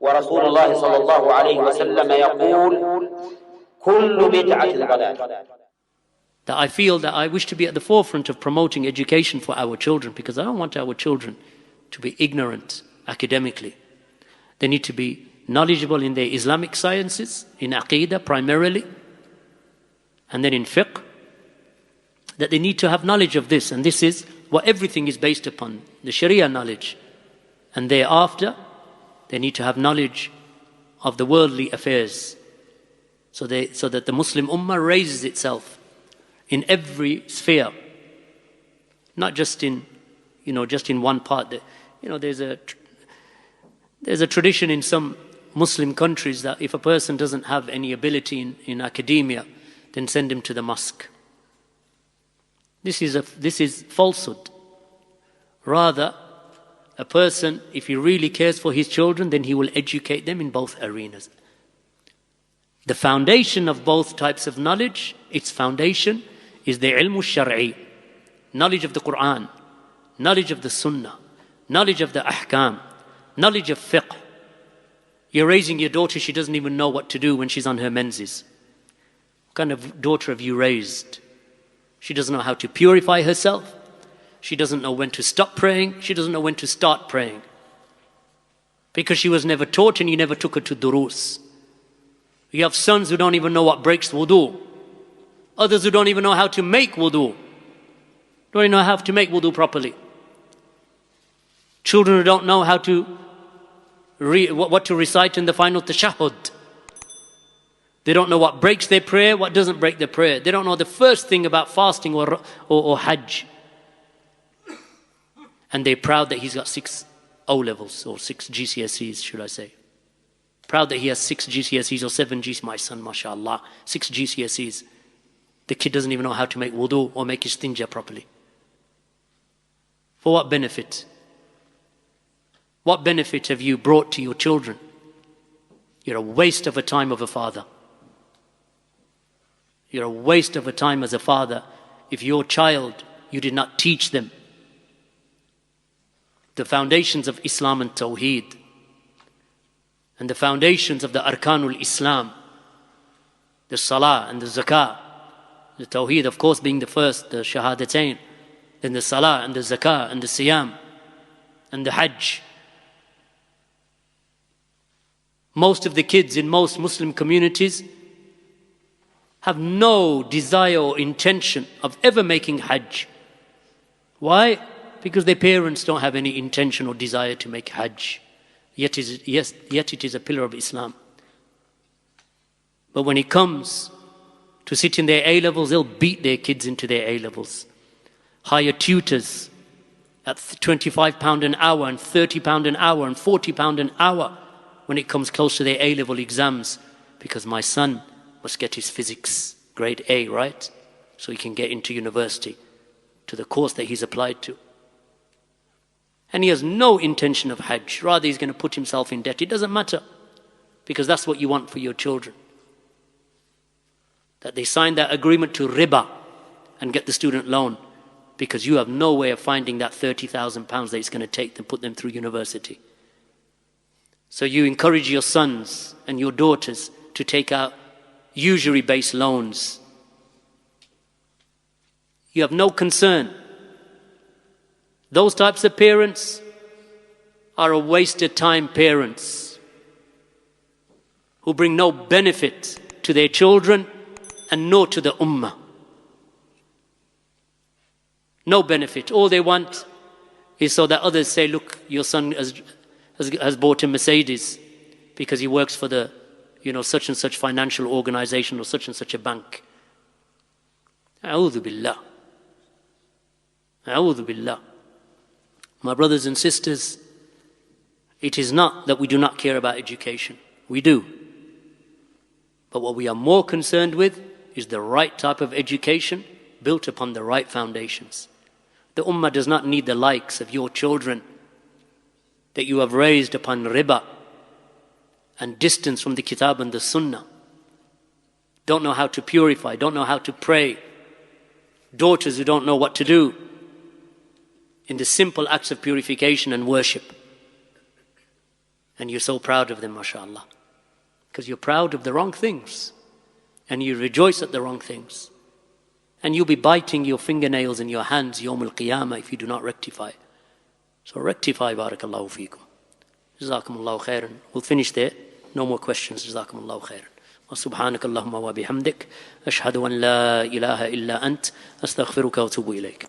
ورسول الله صلى الله عليه وسلم يقول كل بدعة ضلالة. That I feel that I wish to be at the forefront of promoting education for our children, because I don't want our children to be ignorant academically. They need to be knowledgeable in their Islamic sciences, in Aqeedah primarily, and then in fiqh. That they need to have knowledge of this, and this is what everything is based upon, the Sharia knowledge. And thereafter, they need to have knowledge of the worldly affairs, so that the Muslim Ummah raises itself in every sphere, not just in, just in one part. There's a tradition in some Muslim countries that if a person doesn't have any ability in academia, then send him to the mosque. This is falsehood. Rather, a person, if he really cares for his children, then he will educate them in both arenas. The foundation of both types of knowledge, its foundation is the ilm al-shar'i, knowledge of the Quran, knowledge of the Sunnah, knowledge of the ahkam, knowledge of fiqh. You're raising your daughter, she doesn't even know what to do when she's on her menses. What kind of daughter have you raised? She doesn't know how to purify herself. She doesn't know when to stop praying. She doesn't know when to start praying. Because she was never taught and you never took her to durus. You have sons who don't even know what breaks wudu. Others who don't even know how to make wudu. Don't even know how to make wudu properly. Children who don't know how to what to recite in the final tashahhud. They don't know what breaks their prayer, what doesn't break their prayer. They don't know the first thing about fasting or hajj. And they're proud that he's got 6 O-levels or 6 GCSEs, should I say. Proud that he has 6 GCSEs or 7 GCSEs. My son, mashallah, 6 GCSEs. The kid doesn't even know how to make wudu or make istinja properly. For what benefit? What benefit have you brought to your children? You're a waste of a time of a father. You're a waste of a time as a father if your child, you did not teach them the foundations of Islam and Tawheed, and the foundations of the Arkanul Islam, the Salah and the Zakah. The Tawheed, of course, being the first, the Shahadatain, then the Salah and the Zakah and the Siyam and the Hajj. Most of the kids in most Muslim communities have no desire or intention of ever making Hajj. Why? Because their parents don't have any intention or desire to make Hajj. Yet it is a pillar of Islam. But when it comes to sit in their A-levels, they'll beat their kids into their A-levels. Hire tutors at £25 an hour and £30 an hour and £40 an hour when it comes close to their A-level exams, because my son must get his physics grade A, right? So he can get into university, to the course that he's applied to. And he has no intention of Hajj. Rather, he's going to put himself in debt. It doesn't matter, because that's what you want for your children. That they sign that agreement to riba and get the student loan, because you have no way of finding that £30,000 that it's going to take to put them through university. So you encourage your sons and your daughters to take out usury-based loans. You have no concern. Those types of parents are a wasted time parents who bring no benefit to their children and nor to the ummah. No benefit. All they want is so that others say, look, your son has bought a Mercedes because he works for the, such and such financial organization or such and such a bank. A'udhu billah. A'udhu billah. My brothers and sisters, it is not that we do not care about education. We do. But what we are more concerned with is the right type of education built upon the right foundations. The ummah does not need the likes of your children that you have raised upon riba and distance from the kitab and the sunnah. Don't know how to purify, don't know how to pray. Daughters who don't know what to do in the simple acts of purification and worship. And you're so proud of them, mashallah. Because you're proud of the wrong things. And you rejoice at the wrong things. And you'll be biting your fingernails in your hands yawm al-qiyamah if you do not rectify. So rectify, barakallahu feekum. Jazakumullahu khairan. We'll finish there. No more questions. Jazakumullahu khairan. وسبحانك اللهم وبحمدك أشهد أن لا إله إلا أنت أستغفرك وأتوب إليك.